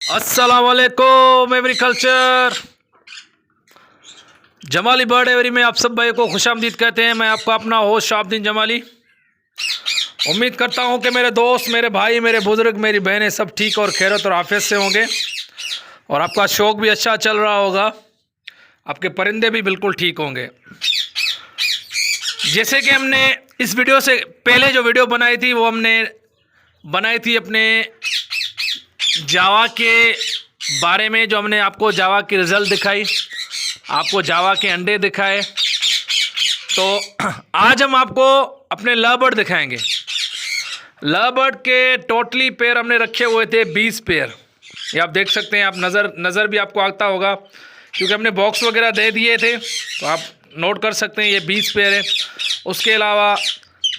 अस्सलाम वालेकुम agriculture. Jamali bird every में आप सब भाई को खुशामदीद कहते हैं। मैं आपका अपना होस्ट शाहबुद्दीन जमाली। उम्मीद करता हूं कि मेरे दोस्त, मेरे भाई, मेरे बुजुर्ग, मेरी बहनें सब ठीक और खैरत और आफियत से होंगे और आपका शौक़ भी अच्छा चल रहा होगा। आपके परिंदे भी बिल्कुल ठीक होंगे। जैसे कि हमने इस वीडियो से पहले जो वीडियो बनाई थी वो हमने बनाई थी अपने जावा के बारे में, जो हमने आपको जावा की रिज़ल्ट दिखाई, आपको जावा के अंडे दिखाए। तो आज हम आपको अपने लव बर्ड दिखाएंगे। लव बर्ड के टोटली पेयर हमने रखे हुए थे 20 पेयर। ये आप देख सकते हैं, आप नज़र भी आपको आता होगा क्योंकि हमने बॉक्स वगैरह दे दिए थे, तो आप नोट कर सकते हैं ये 20 पेयर है। उसके अलावा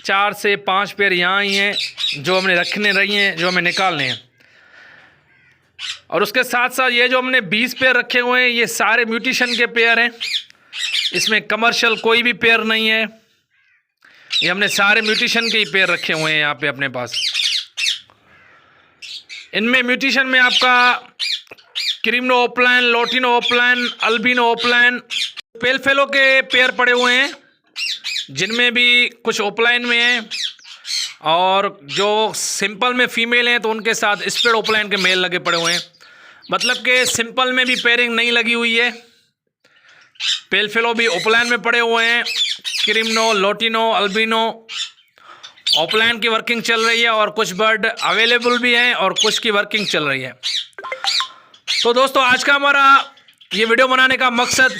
4 से 5 पेयर यहाँ ही हैं जो हमने रखने रही हैं, जो हमें निकालने हैं। और उसके साथ साथ ये जो हमने 20 पेयर रखे हुए हैं ये सारे म्यूटेशन के पेयर हैं। इसमें कमर्शियल कोई भी पेयर नहीं है। ये हमने सारे म्यूटेशन के ही पेयर रखे हुए हैं यहाँ पे अपने पास। इनमें म्यूटेशन में आपका creamino opaline, lutino opaline, albino opaline, pale fallow के पेयर पड़े हुए हैं, जिनमें भी कुछ ओपलाइन में हैं और जो सिंपल में फीमेल हैं तो उनके साथ स्प्रेड ओपलाइन के मेल लगे पड़े हुए हैं। मतलब कि सिंपल में भी पेयरिंग नहीं लगी हुई है। पेल फेलो भी ओपलाइन में पड़े हुए हैं। क्रीमनो, लोटिनो, अल्बिनो ओपलाइन की वर्किंग चल रही है और कुछ बर्ड अवेलेबल भी हैं और कुछ की वर्किंग चल रही है। तो दोस्तों, आज का हमारा ये वीडियो बनाने का मकसद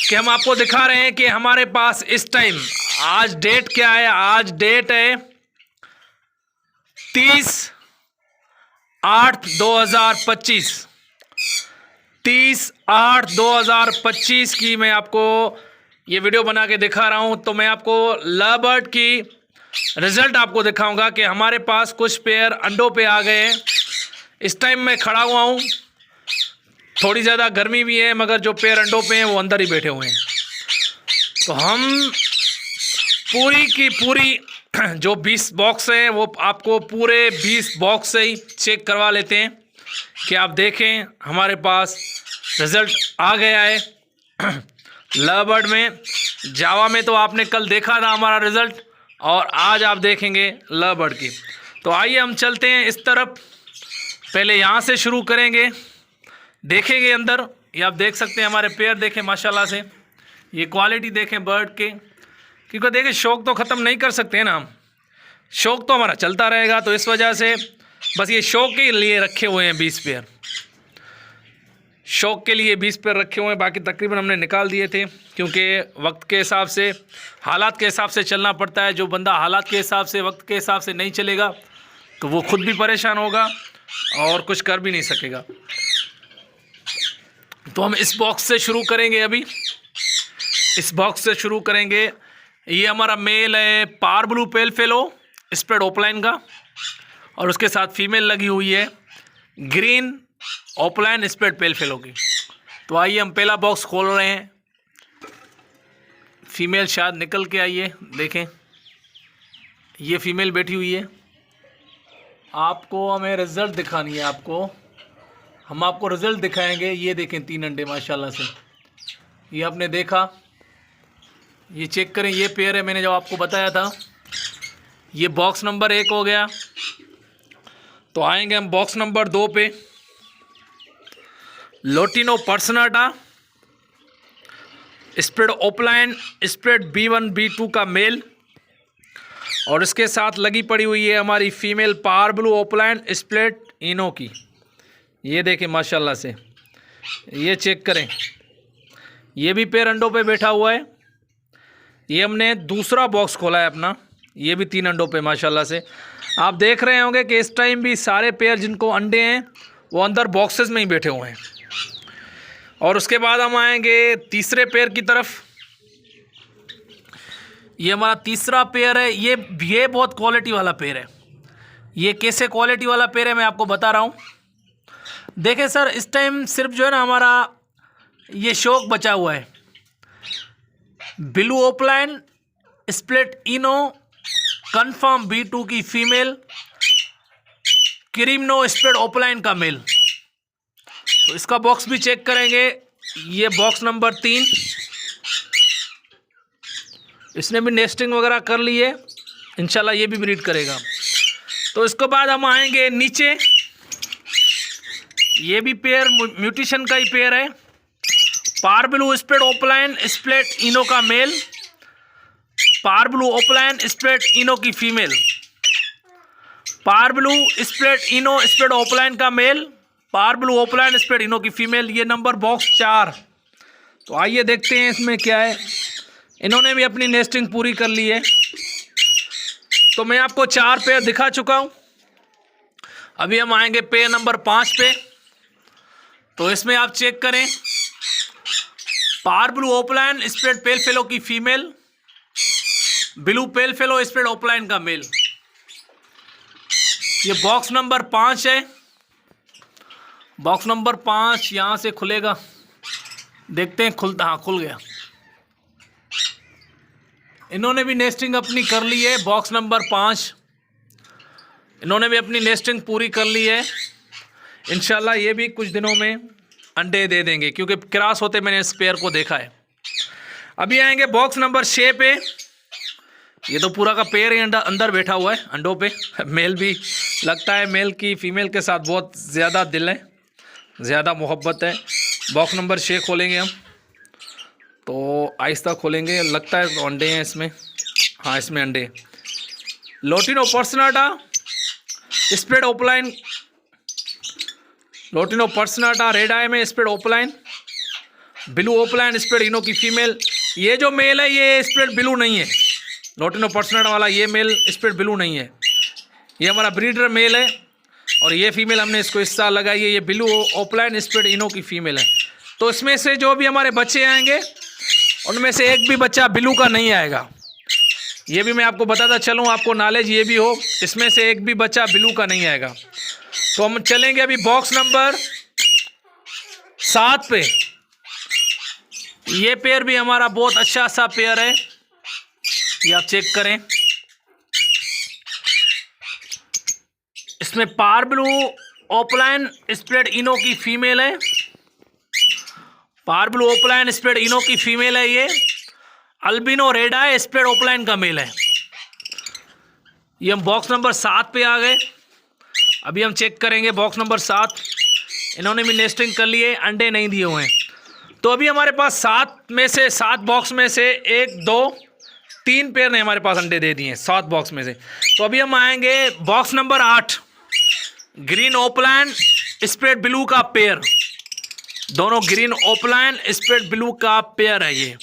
कि हम आपको दिखा रहे हैं कि हमारे पास इस टाइम, आज डेट क्या है, आज डेट है 30/8/2025। 30/8/2025 की मैं आपको ये वीडियो बना के दिखा रहा हूँ। तो मैं आपको लव बर्ड की रिज़ल्ट आपको दिखाऊंगा कि हमारे पास कुछ पेयर अंडों पे आ गए हैं। इस टाइम मैं खड़ा हुआ हूँ, थोड़ी ज़्यादा गर्मी भी है, मगर जो पेयर अंडों पे हैं वो अंदर ही बैठे हुए हैं। तो हम पूरी की पूरी जो 20 बॉक्स हैं वो आपको पूरे 20 बॉक्स से ही चेक करवा लेते हैं कि आप देखें हमारे पास रिज़ल्ट आ गया है। लव बर्ड में, जावा में तो आपने कल देखा था हमारा रिज़ल्ट और आज आप देखेंगे लव बर्ड की। तो आइए हम चलते हैं इस तरफ। पहले यहाँ से शुरू करेंगे, देखेंगे अंदर। ये आप देख सकते हैं हमारे पेयर, देखें माशाल्लाह से, ये क्वालिटी देखें बर्ड के। क्योंकि देखिए शौक़ तो ख़त्म नहीं कर सकते ना हम, शौक़ तो हमारा चलता रहेगा। तो इस वजह से बस ये शौक़ के लिए रखे हुए हैं 20 पेयर, शौक़ के लिए 20 पेयर रखे हुए हैं। बाकी तकरीबन हमने निकाल दिए थे क्योंकि वक्त के हिसाब से, हालात के हिसाब से चलना पड़ता है। जो बंदा हालात के हिसाब से, वक्त के हिसाब से नहीं चलेगा तो वो खुद भी परेशान होगा और कुछ कर भी नहीं सकेगा। तो हम इस बॉक्स से शुरू करेंगे। अभी इस बॉक्स से शुरू करेंगे। ये हमारा मेल है parblue pale fallow spread opaline का, और उसके साथ फीमेल लगी हुई है green opaline spread pale fallow की। तो आइए हम पहला बॉक्स खोल रहे हैं। फीमेल शायद निकल के आई है, देखें ये फीमेल बैठी हुई है। आपको हमें रिज़ल्ट दिखानी है, हम आपको रिज़ल्ट दिखाएंगे। ये देखें 3 अंडे माशाल्लाह से, ये आपने देखा, ये चेक करें, ये पेयर है मैंने जो आपको बताया था। ये बॉक्स नंबर 1 हो गया। तो आएंगे हम बॉक्स नंबर 2 पे। Lutino personata spread opaline spread B1 B2 का मेल, और इसके साथ लगी पड़ी हुई है हमारी female parblue opaline spread ino की। ये देखें माशाल्लाह से, ये चेक करें, ये भी पेयर अंडों पे बैठा हुआ है। ये हमने दूसरा बॉक्स खोला है अपना, ये भी 3 अंडों पे माशाल्लाह से। आप देख रहे होंगे कि इस टाइम भी सारे पेयर जिनको अंडे हैं वो अंदर बॉक्सेस में ही बैठे हुए हैं। और उसके बाद हम आएंगे तीसरे पेयर की तरफ। ये हमारा तीसरा पेयर है। ये बहुत क्वालिटी वाला पेयर है। ये कैसे क्वालिटी वाला पेयर है मैं आपको बता रहा हूँ। देखें सर, इस टाइम सिर्फ जो है ना हमारा ये शौक़ बचा हुआ है। ब्लू ओपलाइन स्प्लिट इनो कन्फर्म B2 की फीमेल क्रीमनो स्प्रेड ओपलाइन का मेल। तो इसका बॉक्स भी चेक करेंगे। ये बॉक्स नंबर 3, इसने भी नेस्टिंग वगैरह कर ली है, इंशाल्लाह ये भी ब्रीड करेगा। तो इसके बाद हम आएंगे नीचे, ये भी पेयर म्यूटेशन का ही पेयर है। Parblue spread opaline split ino का male, parblue opaline split ino की female. Parblue split ino spread opaline का male, parblue opaline spread ino की फीमेल। ये नंबर बॉक्स 4। तो आइए देखते हैं इसमें क्या है। इन्होंने भी अपनी नेस्टिंग पूरी कर ली है। तो मैं आपको 4 पेयर दिखा चुका हूं। अभी हम आएंगे पेयर नंबर 5 पे। तो इसमें आप चेक करें, parblue opaline spread pale fallow की female, blue pale fallow spread opaline का मेल। ये बॉक्स नंबर 5 है। बॉक्स नंबर 5 यहां से खुलेगा, देखते हैं खुलता। हाँ, खुल गया। इन्होंने भी नेस्टिंग अपनी कर ली है। बॉक्स नंबर 5 इन्होंने भी अपनी नेस्टिंग पूरी कर ली है। इंशाल्लाह ये भी कुछ दिनों में अंडे दे देंगे, क्योंकि क्रॉस होते मैंने इस पेयर को देखा है। अभी आएंगे बॉक्स नंबर 6 पे। ये तो पूरा का पेयर ही अंदर बैठा हुआ है अंडों पे। मेल भी लगता है, मेल की फीमेल के साथ बहुत ज़्यादा दिल है, ज़्यादा मोहब्बत है। बॉक्स नंबर 6 खोलेंगे हम, तो आहिस्ता खोलेंगे। लगता है तो अंडे हैं इसमें। हाँ, इसमें अंडे। Lutino personata spread opaline, lutino personata red eye में spread opaline, blue opaline spread ino की फीमेल। ये जो मेल है ये स्प्रेड ब्लू नहीं है, लोटिनो पर्सनाटा वाला ये मेल स्प्रेड ब्लू नहीं है। ये हमारा ब्रीडर मेल है और ये फीमेल हमने इसको इस साल लगाई है। ये ब्लू ओपलाइन स्प्रेड इनो की फीमेल है। तो इसमें से जो भी हमारे बच्चे आएंगे उनमें से एक भी बच्चा ब्लू का नहीं आएगा। ये भी मैं आपको बताता चलूँ, आपको नॉलेज ये भी हो, इसमें से एक भी बच्चा ब्लू का नहीं आएगा। तो हम चलेंगे अभी बॉक्स नंबर 7 पे। ये पेयर भी हमारा बहुत अच्छा सा पेयर है, ये आप चेक करें। इसमें पारब्लू ओपलाइन स्प्रेड इनो की फीमेल है, पारब्लू ओपलाइन स्प्रेड इनो की फीमेल है। ये अल्बिनो रेडाई स्प्रेड ओपलाइन का मेल है। ये हम बॉक्स नंबर 7 पे आ गए। अभी हम चेक करेंगे बॉक्स नंबर 7। इन्होंने भी नेस्टिंग कर लिए, अंडे नहीं दिए हुए हैं। तो अभी हमारे पास 7 बॉक्स में से 1, 2, 3 पेयर ने हमारे पास अंडे दे दिए हैं 7 बॉक्स में से। तो अभी हम आएंगे box number 8, green opaline spread blue का पेयर। दोनों ग्रीन ओपलाइन स्प्रेड ब्लू का पेयर है ये।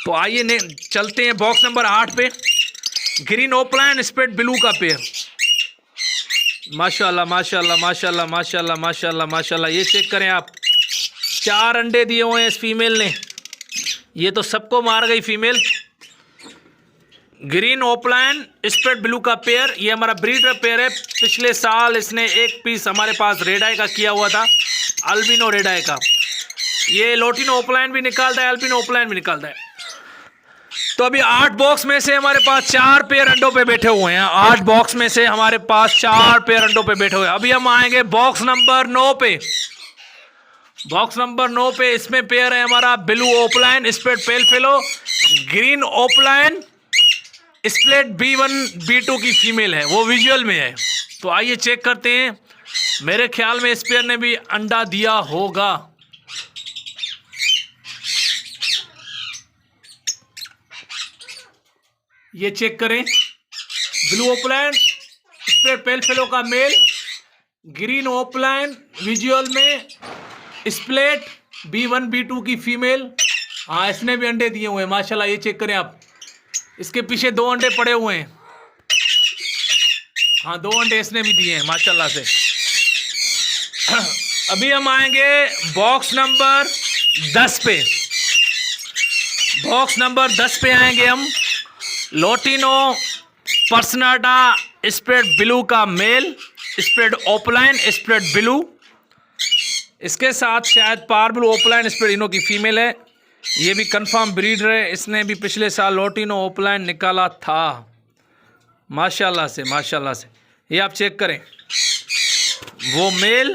तो आइए चलते हैं बॉक्स नंबर 8 पे। ग्रीन ओपलाइन स्प्रेड ब्लू का पेयर। माशाल्लाह माशाल्लाह माशाल्लाह माशाल्लाह माशाल्लाह माशाल्लाह। ये चेक करें आप, 4 अंडे दिए हुए हैं इस फीमेल ने। ये तो सबको मार गई female. Green opaline spread blue का पेयर, ये हमारा ब्रीडर पेयर है। पिछले साल इसने एक पीस हमारे पास रेड आई का किया हुआ था, अल्बिनो रेड आई का। ये लोटिनो ओपलाइन भी निकालता है, अल्बिनो ओपलाइन भी निकालता है। तो अभी 8 बॉक्स में से हमारे पास 4 पेयर अंडों पे बैठे हुए हैं। 8 बॉक्स में से हमारे पास 4 पेयर अंडों पे बैठे हुए हैं। अभी हम आएंगे बॉक्स नंबर 9 पे। बॉक्स नंबर 9 पे इसमें पेयर है हमारा blue opaline spread pale fellow, green opaline split B1 B2 की फीमेल है, वो विजुअल में है। तो आइए चेक करते हैं। मेरे ख्याल में इस पेयर ने भी अंडा दिया होगा। ये चेक करें, blue opaline spread pale fallow का मेल, ग्रीन ओपलाइन विजुअल में स्प्लिट B1 B2 की फीमेल। हाँ, इसने भी अंडे दिए हुए हैं माशाल्लाह। ये चेक करें आप, इसके पीछे 2 अंडे पड़े हुए हैं। हाँ, 2 अंडे इसने भी दिए हैं माशाल्लाह से। अभी हम आएंगे बॉक्स नंबर 10 पे। बॉक्स नंबर 10 पे आएंगे हम। लोटिनो पर्सनाटा स्प्रेड ब्लू का male, spread opaline spread blue. इसके साथ शायद पारब्लू ओपलाइन स्प्रेड इनो की फीमेल है। ये भी कंफर्म ब्रीडर है, इसने भी पिछले साल लोटिनो ओपलाइन निकाला था माशाल्लाह से माशाल्लाह से। ये आप चेक करें। वो मेल,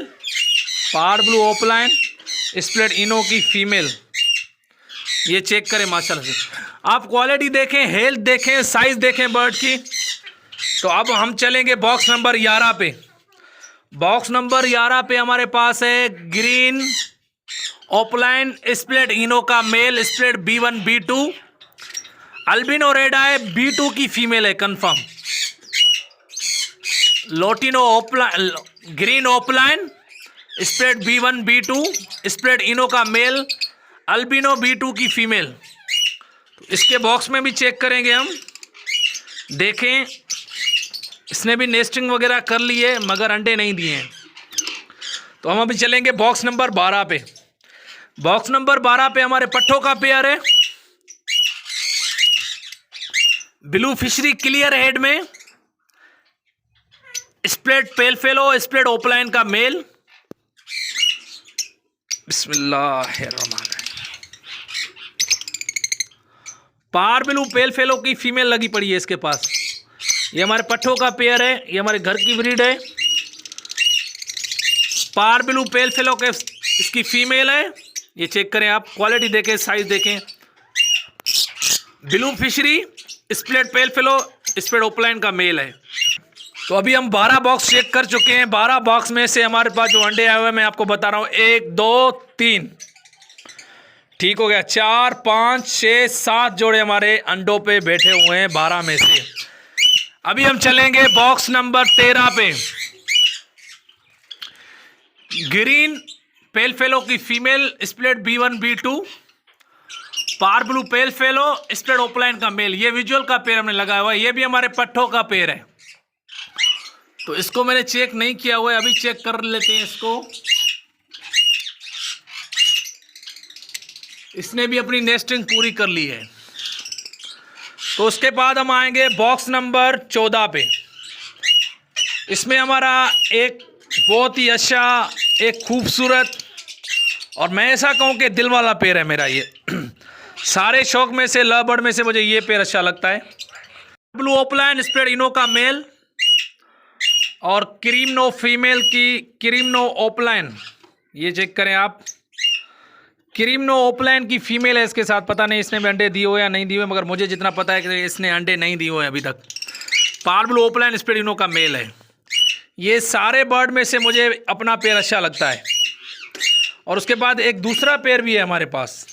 पार ब्लू ओपलाइन स्प्लिट इनो की फीमेल। ये चेक करें माशाल्लाह से, आप क्वालिटी देखें, हेल्थ देखें, साइज देखें बर्ड की। तो अब हम चलेंगे बॉक्स नंबर 11 पे। बॉक्स नंबर 11 पे हमारे पास है ग्रीन ओपलाइन स्प्लिट इनो का male, split B1 B2, albino red eye B2 की फीमेल है confirm. Lutino opaline, green opaline split B1 B2, split ino का मेल, अल्बिनो B2 की फीमेल। तो इसके बॉक्स में भी चेक करेंगे हम, देखें इसने भी नेस्टिंग वगैरह कर ली है मगर अंडे नहीं दिए हैं। तो हम अभी चलेंगे बॉक्स नंबर 12 पे। बॉक्स नंबर 12 पे हमारे पट्ठों का पेयर है, ब्लू फिशरी क्लियर हेड में split pale fallow split opaline का मेल। बिस्मिल्लाहिर्रहमानिर्रहीम। पार ब्लू पेल फेलो की फीमेल लगी पड़ी है इसके पास। ये हमारे पट्ठों का पेयर है, ये हमारे घर की ब्रीड है। पार ब्लू पेल फेलो के इसकी फीमेल है। ये चेक करें आप, क्वालिटी देखें, साइज देखें। Blue fishery split pale fallow split opaline का मेल है। तो अभी हम 12 बॉक्स चेक कर चुके हैं। 12 बॉक्स में से हमारे पास जो अंडे आए हुए हैं मैं आपको बता रहा हूँ, 1 2 3 ठीक हो गया, 4 5 6 7 जोड़े हमारे अंडों पे बैठे हुए हैं 12 में से। अभी हम चलेंगे बॉक्स नंबर 13 पे। ग्रीन पेल फेलो की female split B1 B2, parblue pale fallow split opaline का मेल। ये विजुअल का पेयर हमने लगाया हुआ है, ये भी हमारे पट्ठों का पेयर है। तो इसको मैंने चेक नहीं किया हुआ है, अभी चेक कर लेते हैं इसको। इसने भी अपनी नेस्टिंग पूरी कर ली है। तो उसके बाद हम आएंगे बॉक्स नंबर 14 पे। इसमें हमारा एक बहुत ही अच्छा, एक खूबसूरत और मैं ऐसा कहूँ कि दिल वाला पेयर है मेरा। ये सारे शौक में से, लव बर्ड में से मुझे ये पेयर अच्छा लगता है। ब्लू ओपलाइन स्प्लिट इनो का मेल और क्रीमनो फीमेल की क्रीमनो ओपलाइन। ये चेक करें आप, क्रीमनो ओपलाइन की फीमेल है इसके साथ। पता नहीं इसने भी अंडे दिए हुए या नहीं दिए हुए, मगर मुझे जितना पता है कि इसने अंडे नहीं दिए हुए अभी तक। पार ब्लू ओपलाइन स्प्लिट इनो का मेल है। ये सारे बर्ड में से मुझे अपना पेयर अच्छा लगता है। और उसके बाद एक दूसरा पेयर भी है हमारे पास,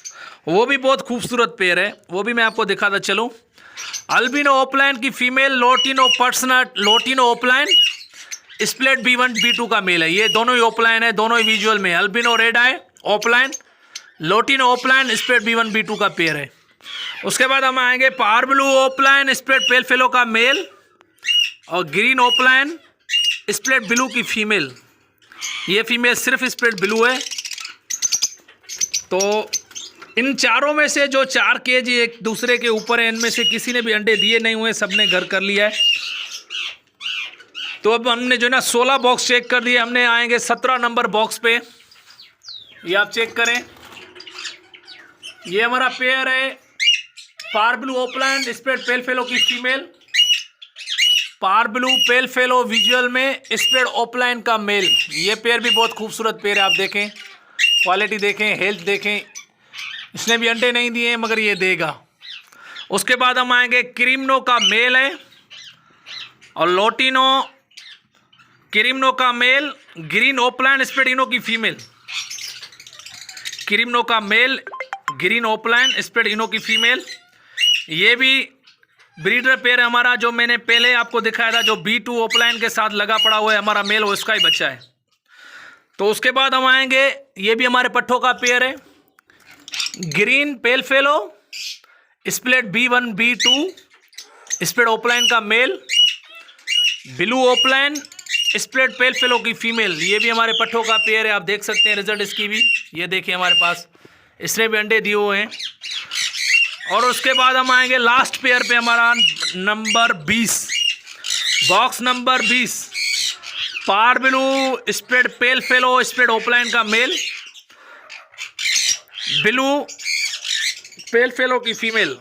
वो भी बहुत खूबसूरत पेयर है, वो भी मैं आपको दिखाता चलूँ। अल्बिनो ओपलाइन की female, lutino personal lutino opaline split B1 B2 का मेल है। ये दोनों ही ओपलाइन है, दोनों ही विजुअल में। Albino red eye opaline, lutino opaline split B1 B2 का पेयर है। उसके बाद हम आएंगे parblue opaline split pale fallow का मेल और ग्रीन ओपलाइन स्प्लिट ब्लू की फीमेल। ये फीमेल सिर्फ स्प्लिट ब्लू है। तो इन चारों में से जो 4 केजी एक दूसरे के ऊपर है, इनमें से किसी ने भी अंडे दिए नहीं हुए, सबने घर कर लिया है। तो अब हमने जो है ना 16 बॉक्स चेक कर दिए, हमने आएंगे 17 नंबर बॉक्स पे। ये आप चेक करें, ये हमारा पेयर है parblue opaline split pale fallow की female, parblue pale fallow visual में स्प्लिट ओपलाइन का मेल। ये पेयर भी बहुत खूबसूरत पेयर है, आप देखें, क्वालिटी देखें, हेल्थ देखें। इसने भी अंडे नहीं दिए मगर ये देगा। उसके बाद हम आएंगे क्रीमनो का मेल है और लोटिनो क्रीमनो का male, green opaline split ino की फीमेल। क्रीमनो का male, green opaline split ino की फीमेल। ये भी ब्रीडर पेयर है हमारा, जो मैंने पहले आपको दिखाया था, जो B2 ओपलाइन के साथ लगा पड़ा हुआ है हमारा मेल, वो इसका ही बच्चा है। तो उसके बाद हम आएंगे, ये भी हमारे पट्ठों का पेयर है, green pale fallow split B1 B2 split opaline का male, blue opaline split pale fallow की फीमेल। ये भी हमारे पट्ठों का पेयर है, आप देख सकते हैं रिजल्ट इसकी भी। ये देखिए हमारे पास इसने भी अंडे दिए हुए हैं। और उसके बाद हम आएंगे लास्ट पेयर पे, हमारा number 20, box number 20, parblue split pale fallow split opaline का मेल, ब्लू पेल फेलो की फीमेल।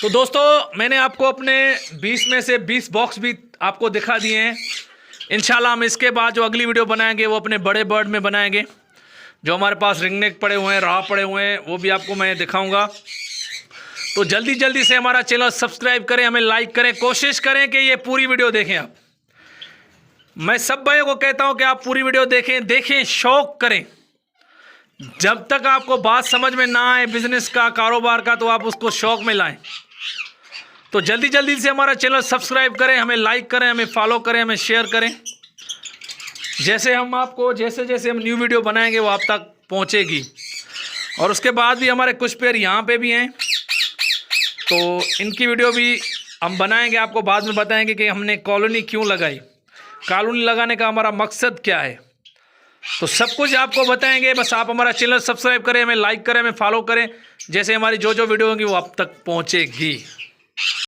तो दोस्तों मैंने आपको अपने 20 में से 20 बॉक्स भी आपको दिखा दिए हैं। इंशाल्लाह हम इसके बाद जो अगली वीडियो बनाएंगे वो अपने बड़े बर्ड में बनाएंगे। जो हमारे पास रिंगनेक पड़े हुए हैं, राह पड़े हुए हैं, वो भी आपको मैं दिखाऊंगा। तो जल्दी जल्दी से हमारा चैनल सब्सक्राइब करें, हमें लाइक करें, कोशिश करें कि ये पूरी वीडियो देखें। आप, मैं सब भाइयों को कहता हूं कि आप पूरी वीडियो देखें, शौक करें। जब तक आपको बात समझ में ना आए बिजनेस का, कारोबार का, तो आप उसको शौक में लाएं। तो जल्दी जल्दी से हमारा चैनल सब्सक्राइब करें, हमें लाइक करें, हमें फॉलो करें, हमें शेयर करें। जैसे हम न्यू वीडियो बनाएंगे वो आप तक पहुंचेगी। और उसके बाद भी हमारे कुछ पेयर यहाँ पे भी हैं, तो इनकी वीडियो भी हम बनाएंगे, आपको बाद में बताएंगे कि हमने कॉलोनी क्यों लगाई, कॉलोनी लगाने का हमारा मकसद क्या है। तो सब कुछ आपको बताएंगे। बस आप हमारा चैनल सब्सक्राइब करें, हमें लाइक करें, हमें फॉलो करें। जैसे हमारी जो वीडियो होंगी वो आप तक पहुँचेगी।